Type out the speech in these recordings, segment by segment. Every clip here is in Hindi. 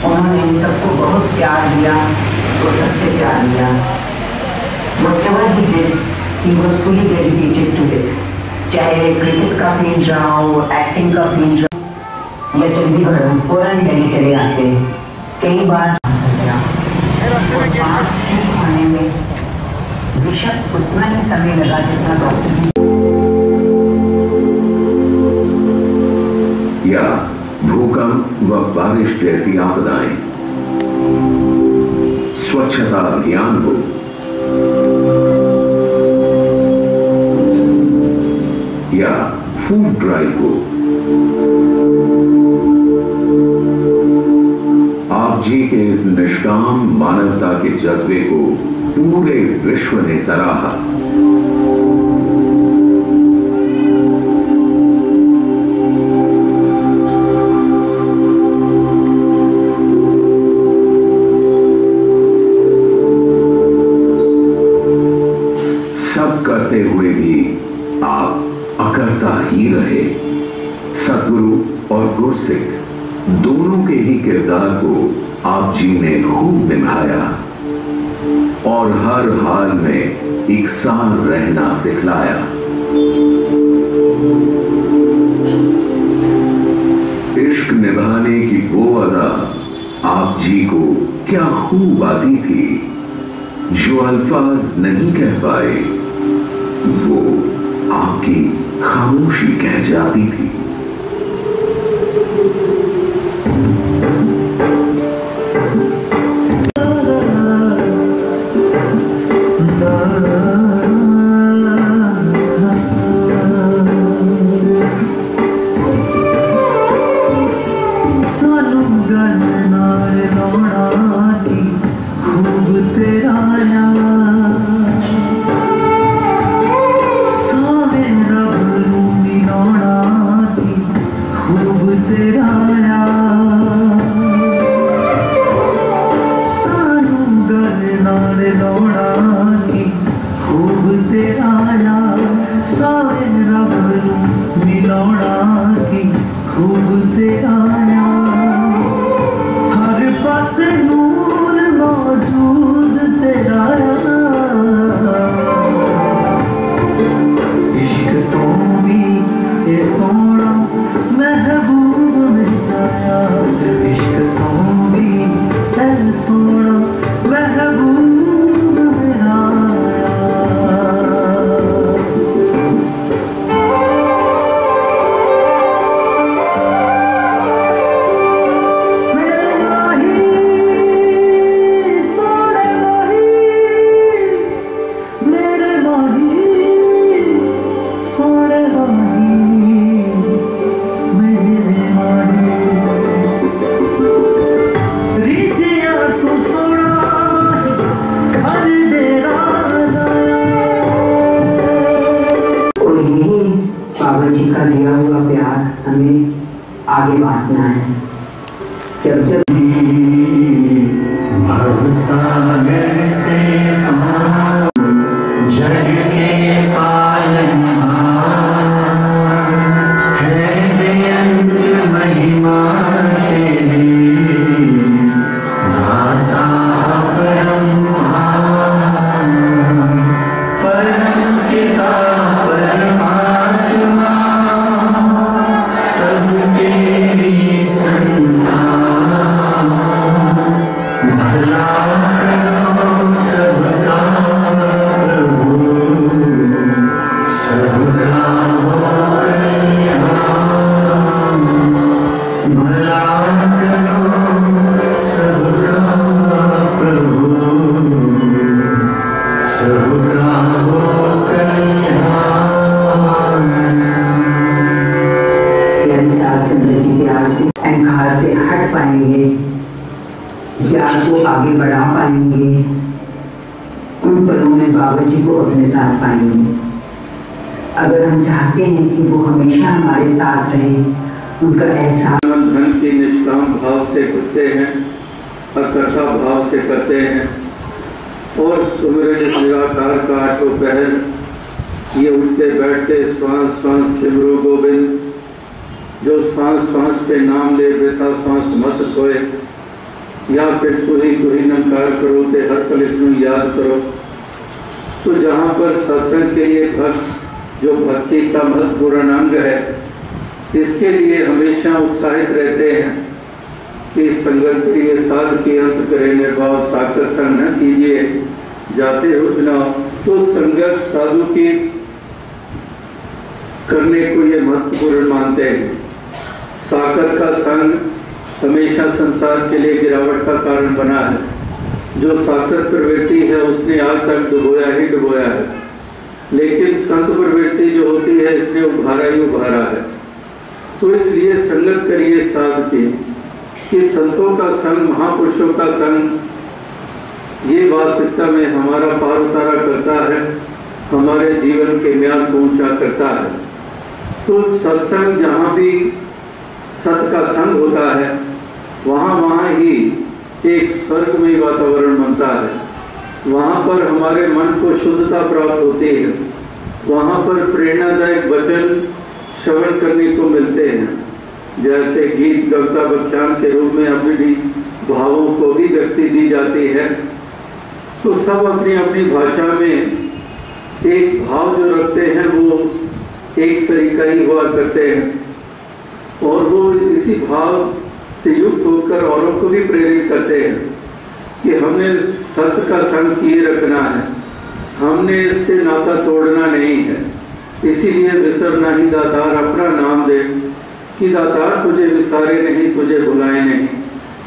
उन्होंने इन सबको बहुत प्यार दिया और सबसे प्यार दिया। Whatever he did, he was fully dedicated to it. चाहे क्रिकेट का फील्ड रहा हो, एक्टिंग का फील्ड रहा हो, या चंडीगढ़ हो, फौरन दिल्ली चले आते। कई बार खाने में बेशक उतना ही समय लगा जितना डॉक्टर या भूकंप व बारिश जैसी आपदाएं, स्वच्छता अभियान हो, या फूड ड्राइव हो, आप जी के इस निष्काम मानवता के जज्बे को पूरे विश्व ने सराहा। सब करते हुए भी आप अकरता ही रहे। सतगुरु और गुरसिख दोनों के ही किरदार को आप जी ने खूब निभाया और हर हाल में इकसार रहना सिखलाया। इश्क निभाने की वो अदा आप जी को क्या खूब आती थी, जो अल्फाज नहीं कह पाए वो आपकी खामोशी कह जाती थी। दिया हुआ प्यार हमें आगे बांटना है। जब भवसागर से जग के पालनहार है बेअंत महिमा तेरी, दाता अपरंपार परम पिता परमात्मा सब तेरी संतान, भला करो सबका प्रभु, सबका हो कल्याण, भला करो सबका प्रभु, सबका हो कल्याण। अहंकार से हट पाएंगे, प्यार को आगे बढ़ा पाएंगे, उन पलों में बाबा जी को अपने साथ पाएंगे। अगर हम चाहते हैं कि वो हमेशा हमारे साथ रहे, उनका एहसास धन के निष्काम भाव से करते हैं, अकथा भाव से करते हैं और सुमिरन निराकार का आठों पहर ये उठते बैठते श्वास श्वास सिमरो गोविंद, जो श्वास श्वास पे नाम ले बेटा श्वास मत खोए, या फिर तुही नंकार करो ते हर पल इसमें याद करो। तो जहाँ पर सत्संग के लिए भक्त जो भक्ति का महत्वपूर्ण अंग है, इसके लिए हमेशा उत्साहित रहते हैं कि संगत करिए साध की अंत करे निर्भाव, साकर संग न कीजिए जाते हो बिना। तो संगत साधु की करने को ये महत्वपूर्ण मानते हैं। साकर का संग हमेशा संसार के लिए गिरावट का कारण बना है। जो साकर प्रवृत्ति है उसने आज तक डुबोया ही डुबोया है, लेकिन संत प्रवृत्ति जो होती है इसने उभारा ही उभारा है। तो इसलिए संगत करिए साध की कि संतों का संग, महापुरुषों का संग ये वास्तविकता में हमारा पार उतारा करता है, हमारे जीवन के म्याद को ऊंचा करता है। तो सत्संग जहाँ भी सत का संग होता है वहाँ ही एक स्वर्गमय वातावरण बनता है। वहाँ पर हमारे मन को शुद्धता प्राप्त होती है, वहाँ पर प्रेरणादायक वचन श्रवण करने को मिलते हैं। जैसे गीत कविता व्याख्यान के रूप में अपनी भावों को भी व्यक्ति दी जाती है। तो सब अपनी अपनी भाषा में एक भाव जो रखते हैं वो एक तरीका ही हुआ करते हैं और वो इसी भाव से युक्त होकर औरों को भी प्रेरित करते हैं कि हमने सत्य का संग किए रखना है, हमने इससे नाता तोड़ना नहीं है। इसीलिए विसरना ही दातार अपना नाम दे कि दातार तुझे विसारे नहीं, तुझे भुलाए नहीं,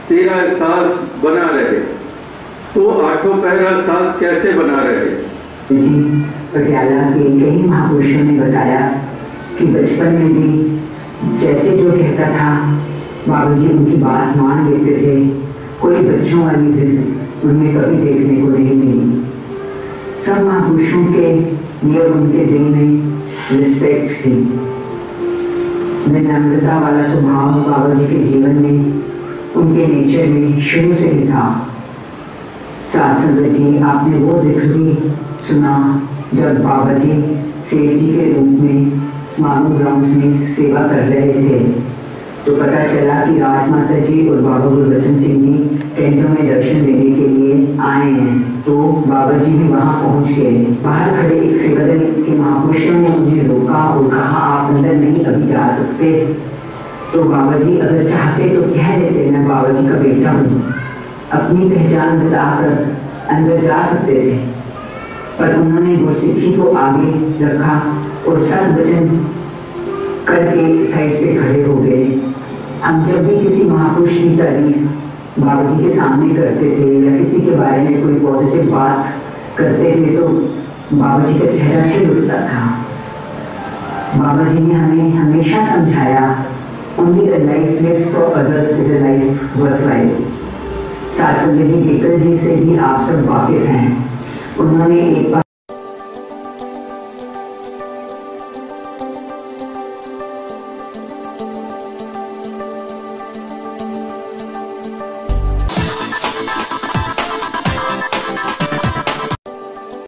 तेरा एहसास बना रहे। तो आठों पहरा सांस कैसे बना रहे? पटियाला के कई महापुरुषों ने बताया कि बचपन में भी जैसे जो कहता था बाबा जी उनकी बात मान लेते थे। कोई बच्चों वाली जिद उनमें कभी देखने को नहीं मिली। सब महापुरुषों के लिए उनके दिल में रिस्पेक्ट थी। विनम्रता वाला स्वभाव बाबा जी के जीवन में, उनके नेचर में शुरू से ही था। साथ संगत जी, आपने वो जिक्र भी सुना जब बाबा जी सेठ जी के रूप में समारोह ग्राउंड में सेवा कर रहे थे, तो पता चला कि राजमाता जी और बाबा गुरबचन सिंह जी टेंटों में दर्शन देने के लिए आए हैं। तो बाबा जी भी वहां पहुंच गए। बाहर खड़े एक सेवादल के महापुरुषों ने उन्हें रोका और कहा, आप अंदर नहीं अभी जा सकते। तो बाबा जी अगर चाहते तो कह देते मैं बाबा जी का बेटा हूँ, अपनी पहचान बताकर अंदर जा सकते थे, पर उन्होंने गुरसिक्खी को आगे रखा और सत वचन करके साइड पे खड़े हो गए। हम जब भी किसी महापुरुष की तारीफ बाबा जी के सामने करते थे या किसी के बारे में कोई पॉजिटिव बात करते थे तो बाबा जी का चेहरा खिल उठता था। बाबा जी ने हमें हमेशा समझाया, only a life lived for others is a life worthwhile। साथ संगत जी बेकल जी से भी आप सब वाकिफ हैं। उन्होंने एक बार